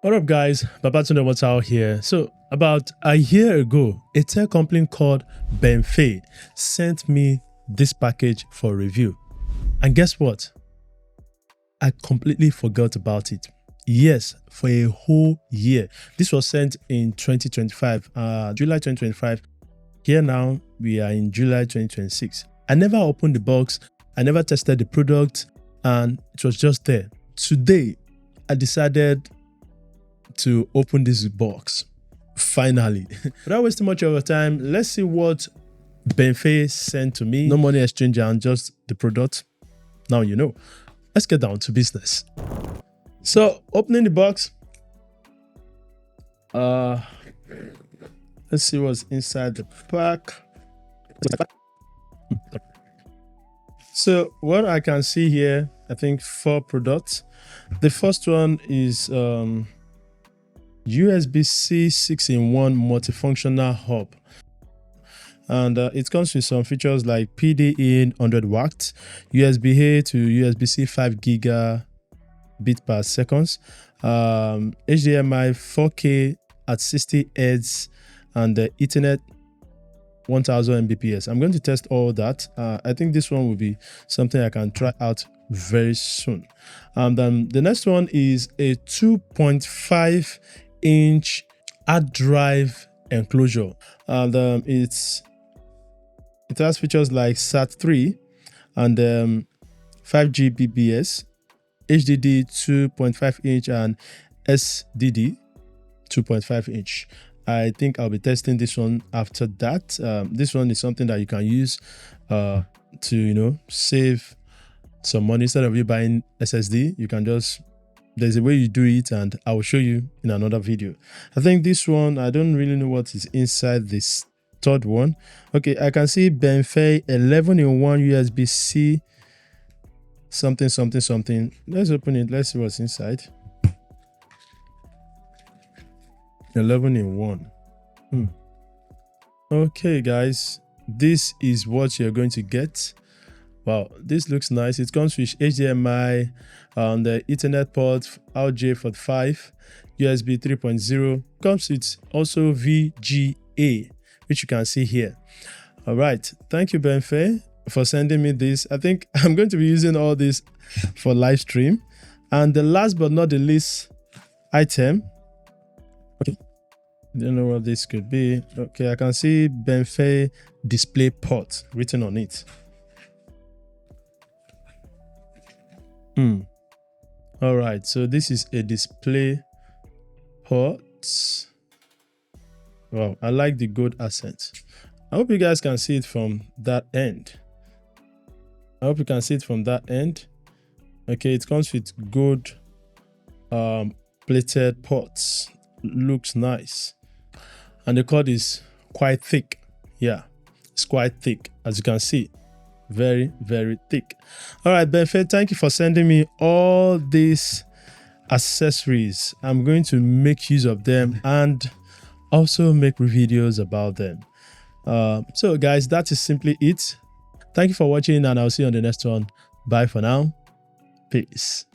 What up guys, Babatunde Watao here. So about a year ago, a tech company called BENFEI sent me this package for review. And guess what? I completely forgot about it. Yes, for a whole year. This was sent in 2025, July 2025. Here now, we are in July 2026. I never opened the box. I never tested the product and it was just there. Today, I decided to open this box finally. Without wasting much of your time, let's see what BENFEI sent to me. No money exchange and just the product. Now you know. Let's get down to business. So opening the box, let's see what's inside the pack. So what I can see here, I think 4 products. The first one is USB-C 6-in-1 multifunctional hub, and it comes with some features like PD in 100 watts, USB-A to USB-C 5 gigabit per second, HDMI 4K at 60 Hz, and Ethernet 1000 Mbps. I'm going to test all that. I think this one will be something I can try out very soon. And the next one is a 2.5-inch hard drive enclosure, and it has features like SAT3 and 5G BBS, HDD 2.5-inch, and SDD 2.5-inch. I think I'll be testing this one after that. This one is something that you can use to save some money. Instead of you buying SSD, you can just, there's a way you do it and I will show you in another video. I think this one, I don't really know what is inside this third one. Okay, I can see BENFEI 11-in-1 USB-C something. Let's open it. Let's see what's inside. 11-in-1. Okay guys, this is what you're going to get. Wow, this looks nice. It comes with HDMI and the Ethernet port, RJ45, USB 3.0. Comes with also VGA, which you can see here. All right, thank you BENFEI for sending me this. I think I'm going to be using all this for live stream. And the last but not the least item. Okay, don't know what this could be. Okay, I can see BENFEI display port written on it. All right, so this is a display port. Wow, I like the gold accent. I hope you guys can see it from that end. Okay, it comes with gold plated ports. Looks nice. And the cord is quite thick. Yeah, it's quite thick, as you can see. Very, very thick. All right, BENFEI, thank you for sending me all these accessories. I'm going to make use of them and also make videos about them. So guys, that is simply it. Thank you for watching and I'll see you on the next one. Bye for now. Peace.